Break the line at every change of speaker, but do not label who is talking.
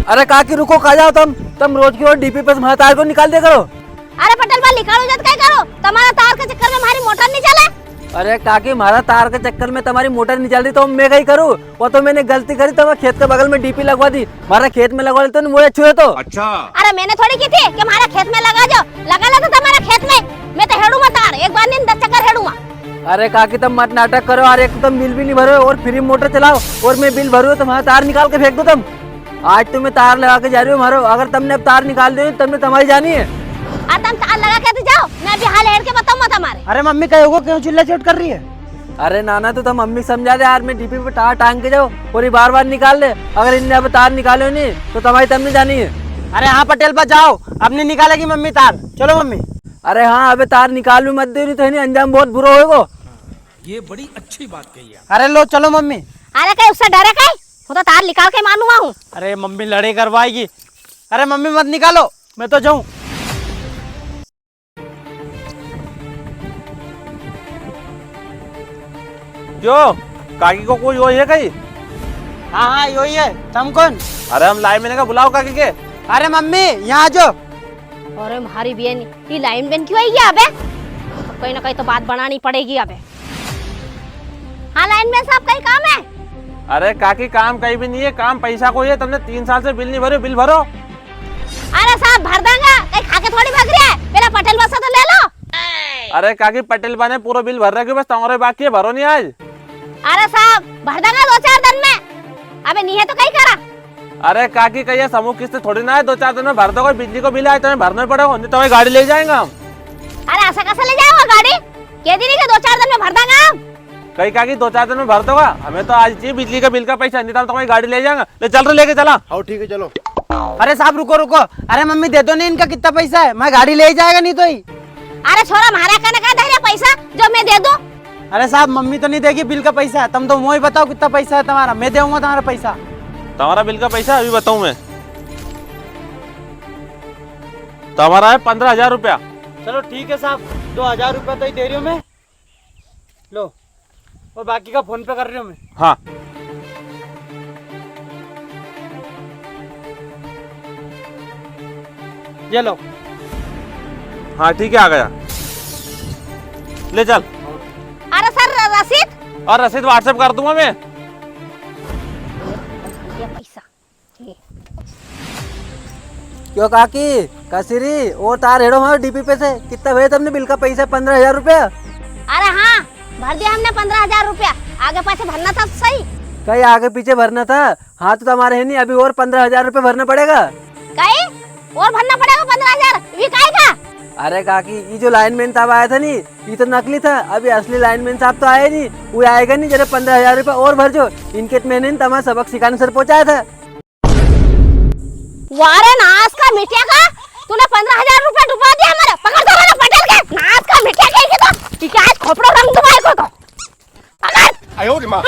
अरे काकी रुको, खा जाओ तुम रोज की रोज डीपी पे हमारे तार को निकाल दे करो।
अरे पटेल भाई निकालो जब क्या करो, तुम्हारा तार के चक्कर में हमारी मोटर नहीं चले।
अरे काकी हमारा तार के चक्कर में तुम्हारी मोटर नहीं चल रही तो मैं कहीं करूँ? वो तो मैंने गलती करी तो मैं खेत के बगल में डीपी लगवा दी, हमारा खेत में लगवा लेते मुझे छुए तो।
अच्छा
अरे मैंने थोड़ी की थी कि हमारा खेत में लगा लेते तुम्हारा खेत में, मैं तो हेडूंगा तार, एक बार नहीं 10 चक्कर हेडूंगा।
अरे काकी तुम मत नाटक करो, और एक तो तुम बिल भी नहीं भरो और फ्री मोटर चलाओ, और मैं बिल भरू तुम्हारा तार निकाल के फेंक दो तुम। आज तुम्हें तार लगा के जा रही हो मारो, अगर तुमने अब तार निकाल दी तुमने तुम्हारी जानी है।
तुम तार लगा के जाओ, मैं अभी हाल हेड के बताऊंगा तुम्हारे।
अरे मम्मी कहोगे क्यों चिल्ला चोट कर रही है?
अरे नाना तो तुम मम्मी समझा दे यार, मैं डीपी पे तार टांग के जाओ और ये बार बार निकाल ले, अगर इनने अब तार निकाले नहीं तो तुम्हारी तुमने जानी है।
अरे हाँ पटेल बा जाओ, अब नहीं निकालेगी मम्मी तार, चलो मम्मी।
अरे हाँ अबे तार निकाल भी मत दे, नहीं तो है नहीं अंजाम बहुत बुरा होगा।
ये बड़ी अच्छी बात कही है।
अरे लो चलो मम्मी।
अरे कहीं उससे डरे कहीं, वो तो तार निकाल के मानूंगा हूँ।
अरे मम्मी लड़ाई करवाएगी। अरे मम्मी मत निकालो, मैं तो जाऊं।
जो काकी को कोई वो है कहीं?
हाँ हाँ यही है, तुम कौन?
अरे हम लाइन मैंने कहा बुलाओ काकी के।
अरे मम्मी यहाँ आ जाओ।
अरे हमारी बहन ये लाइन बहन क्यों आई है अबे? कहीं ना कहीं तो बात बनानी पड़ेगी अबे। हाँ लाइन बहन साहब कहीं काम है?
अरे काकी काम कहीं भी नहीं है, काम पैसा को है। तुमने 3 साल से बिल नहीं भरे, बिल भरो।
अरे साहब भर देंगे, कहीं खा के थोड़ी भाग रही है, मेरा पटेल बस तो ले लो।
अरे काकी पटेल बने पूरा बिल भर रहे, बस तुम्हारे बाकी है, भरो नहीं आज।
अरे साहब भर देंगे 2-4 दिन में, अबे नहीं है तो कहीं करा।
अरे काकी कहिए समूह किस्त थोड़ी ना है, 2-4 दिन में भर दो। बिजली को बिल आए तुम्हें भरना पड़ेगा, नहीं तुम्हें गाड़ी ले जाएंगे हम।
अरे ऐसा कैसे ले जाएगा गाड़ी? कह दी नहीं कि 2-4 दिन में भर देंगे हम।
कहीं काकी 2-4 दिन में भर दोगा? हमें तो आज चाहिए बिजली का बिल का पैसा, नहीं तो हम तुम्हारी गाड़ी ले जाएंगे। ले चल रहे लेके चला।
आओ ठीक है चलो।
अरे साहब रुको रुको, अरे मम्मी दे दो नहीं, इनका कितना पैसा है, मैं गाड़ी ले जाएगा नहीं तो ही।
अरे छोरा मारा कहने का धैर्य पैसा जो मैं दे दूं।
अरे साहब मम्मी तो नहीं देगी बिल का पैसा, तुम तो मुझे बताओ कितना पैसा है तुम्हारा, मैं दूंगा तुम्हारा पैसा।
तुम्हारा बिल का पैसा अभी बताऊं मैं। तुम्हारा है 15,000 रुपया।
चलो ठीक है साहब, 2,000 रुपया तो ही दे रही हूँ मैं, लो, और बाकी का फोन पे कर रही हूँ मैं।
हाँ
ये लो।
हाँ ठीक है, आ गया, ले चल।
अरे सर रसीद
और रसीद व्हाट्सएप कर दूंगा मैं।
ये पैसा
क्यों काकी कसीरी और तार हेड़ो हमारे डीपी पे से कितना भेजा तुमने बिल का पैसा? 15,000 रुपया।
अरे हाँ भर दिया हमने 15,000 रुपया, आगे पाछे भरना था सही।
कहीं आगे पीछे भरना था? हाँ तो तुम्हारे है नहीं, अभी और 15,000 रुपये भरना पड़ेगा।
कहीं और भरना पड़ेगा 15,000? ये काहे का?
अरे काकी ये जो लाइनमैन साहब आया था नहीं, ये तो नकली था, अभी असली लाइनमैन साहब तो आए नहीं, वो आएगा नहीं। जरा 15,000 रुपये और भर जो, इनके मैंने तुम्हारा सबक सिखाने सर पहुँचाया था।
वारे नाश का मिठिया का, तूने 15,000 रुपया डुबा दिया हमारे। पकड़ दो वाला पटेल के, नाश का मिठिया कहीं के तो, ठीक है खोपड़ो रंग तुम्हारे को तो पकड़।
आयो रे माँ।